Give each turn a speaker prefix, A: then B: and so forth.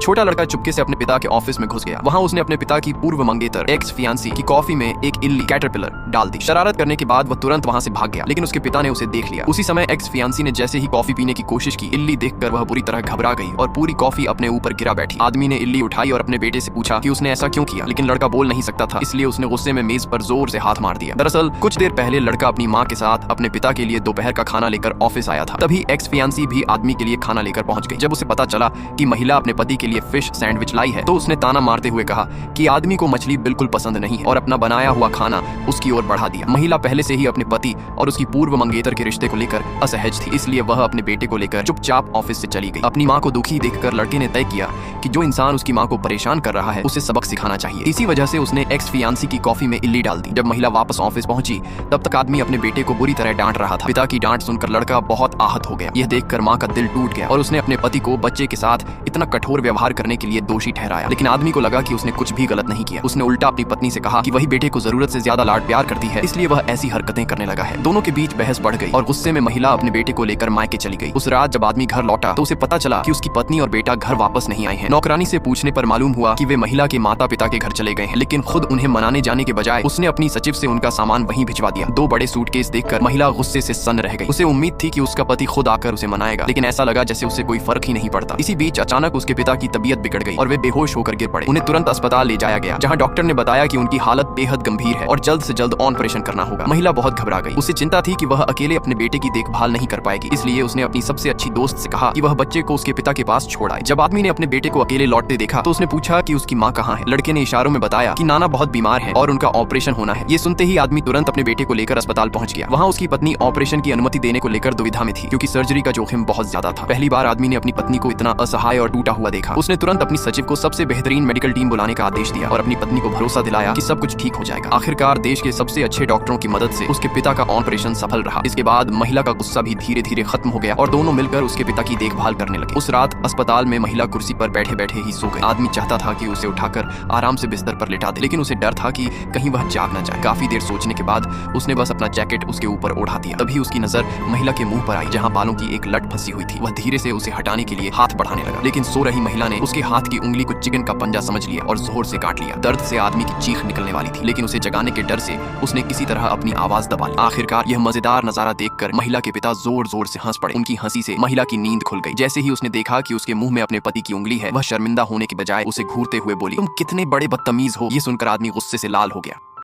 A: छोटा लड़का चुपके से अपने पिता के ऑफिस में घुस गया। वहाँ उसने अपने पिता की पूर्व मंगेतर एक्स फियांसी की कॉफी में एक इल्ली कैटरपिलर डाल दी। शरारत करने के बाद वह तुरंत वहाँ से भाग गया, लेकिन उसके पिता ने उसे देख लिया। उसी समय एक्स फियांसी ने जैसे ही कॉफी पीने की कोशिश की, इल्ली देखकर वह बुरी तरह घबरा गई और पूरी कॉफी अपने ऊपर गिरा बैठी। आदमी ने इल्ली उठाई और अपने बेटे से पूछा कि उसने ऐसा क्यों किया, लेकिन लड़का बोल नहीं सकता था, इसलिए उसने गुस्से में मेज पर जोर से हाथ मार दिया। दरअसल कुछ देर पहले लड़का अपनी माँ के साथ अपने पिता के लिए दोपहर का खाना लेकर ऑफिस आया था। तभी एक्स फियांसी भी आदमी के लिए खाना लेकर पहुंच गई। जब उसे पता चला कि महिला अपने पति के लिए फिश सैंडविच लाई है, तो उसने ताना मारते हुए कहा कि आदमी को मछली बिल्कुल पसंद नहीं है और अपना बनाया हुआ खाना उसकी ओर बढ़ा दिया। महिला पहले से ही अपने पति और उसकी पूर्व मंगेतर के रिश्ते को लेकर असहज थी, इसलिए वह अपने बेटे को लेकर चुपचाप ऑफिस से चली गई। अपनी माँ को दुखी देखकर लड़के ने तय किया कि जो इंसान उसकी माँ को परेशान कर रहा है उसे सबक सिखाना चाहिए। इसी वजह से उसने एक्स फियांसी की कॉफी में इल्ली डाल दी। जब महिला वापस ऑफिस पहुंची, तब तक आदमी अपने बेटे को बुरी तरह डांट रहा था। पिता की डांट सुनकर लड़का बहुत आहत हो गया। यह देखकर माँ का दिल टूट गया और उसने अपने पति को बच्चे के साथ इतना कठोर व्यवहार करने के लिए दोषी ठहराया। लेकिन आदमी को लगा कि उसने कुछ भी गलत नहीं किया। उसने उल्टा अपनी पत्नी से कहा कि वही बेटे को जरूरत से ज्यादा लाड प्यार करती है, इसलिए वह ऐसी हरकतें करने लगा है। दोनों के बीच बहस बढ़ गई और गुस्से में महिला अपने बेटे को लेकर मायके चली गई। उस रात जब आदमी घर लौटा तो उसे पता चला कि उसकी पत्नी और बेटा घर वापस नहीं आए हैं। नौकरानी से पूछने पर मालूम हुआ कि वे महिला के माता पिता के घर चले गए हैं, लेकिन खुद उन्हें मनाने जाने के बजाय उसने अपनी सचिव से उनका सामान वहीं भिजवा दिया। 2 बड़े सूटकेस देखकर महिला गुस्से से सन्न रह गई। उसे उम्मीद थी कि उसका पति खुद आकर उसे मनाएगा, लेकिन ऐसा लगा जैसे उसे कोई फर्क ही नहीं पड़ता। इसी बीच अचानक उसके पिता की तबीयत बिगड़ गई और वे बेहोश होकर गिर पड़े। उन्हें तुरंत अस्पताल ले जाया गया, जहां डॉक्टर ने बताया कि उनकी हालत बेहद गंभीर है और जल्द से जल्द ऑपरेशन करना होगा। महिला बहुत घबरा गई। उसे चिंता थी कि वह अकेले अपने बेटे की देखभाल नहीं कर पाएगी, इसलिए उसने अपनी सबसे अच्छी दोस्त से कहा कि वह बच्चे को उसके पिता के पास छोड़ आए। जब आदमी ने अपने बेटे को अकेले लौटते देखा तो उसने पूछा कि उसकी माँ कहाँ है। लड़के ने इशारों में बताया कि नाना बहुत बीमार है और उनका ऑपरेशन होना है। ये सुनते ही आदमी तुरंत अपने बेटे को लेकर अस्पताल पहुंच गया। वहाँ उसकी पत्नी ऑपरेशन की अनुमति देने को लेकर दुविधा में थी, क्योंकि सर्जरी का जोखिम बहुत ज्यादा था। पहली बार आदमी ने अपनी पत्नी को इतना असहाय और टूटा हुआ देखा। उसने तुरंत अपनी सचिव को सबसे बेहतरीन मेडिकल टीम बुलाने का आदेश दिया और अपनी पत्नी को भरोसा दिलाया कि सब कुछ ठीक हो जाएगा। आखिरकार देश के सबसे अच्छे डॉक्टरों की मदद से उसके पिता का ऑपरेशन सफल रहा। इसके बाद महिला का गुस्सा भी धीरे धीरे खत्म हो गया और दोनों मिलकर उसके पिता की देखभाल करने लगे। उस रात अस्पताल में महिला कुर्सी पर बैठे बैठे ही सो गई। आदमी चाहता था कि उसे उठाकर आराम से बिस्तर पर लिटा दे, लेकिन उसे डर था कि कहीं वह जाग न जाए। काफी देर सोचने के बाद उसने बस अपना जैकेट उसके ऊपर ओढ़ा दिया। तभी उसकी नजर महिला के मुंह पर आई, जहां बालों की एक लट फंसी हुई थी। वह धीरे से उसे हटाने के लिए हाथ बढ़ाने लगा, लेकिन सो रही महिला ने उसके हाथ की उंगली को चिकन का पंजा समझ लिया और जोर से काट लिया। दर्द से आदमी की चीख निकलने वाली थी, लेकिन उसे जगाने के डर से उसने किसी तरह अपनी आवाज दबा ली। आखिरकार यह मजेदार नजारा देखकर महिला के पिता जोर जोर से हंस पड़े। उनकी हंसी से महिला की नींद खुल गई। जैसे ही उसने देखा कि उसके मुंह में अपने पति की उंगली है, वह शर्मिंदा होने के बजाय उसे घूरते हुए बोली, तुम कितने बड़े बदतमीज हो। ये सुनकर आदमी गुस्से से लाल हो गया।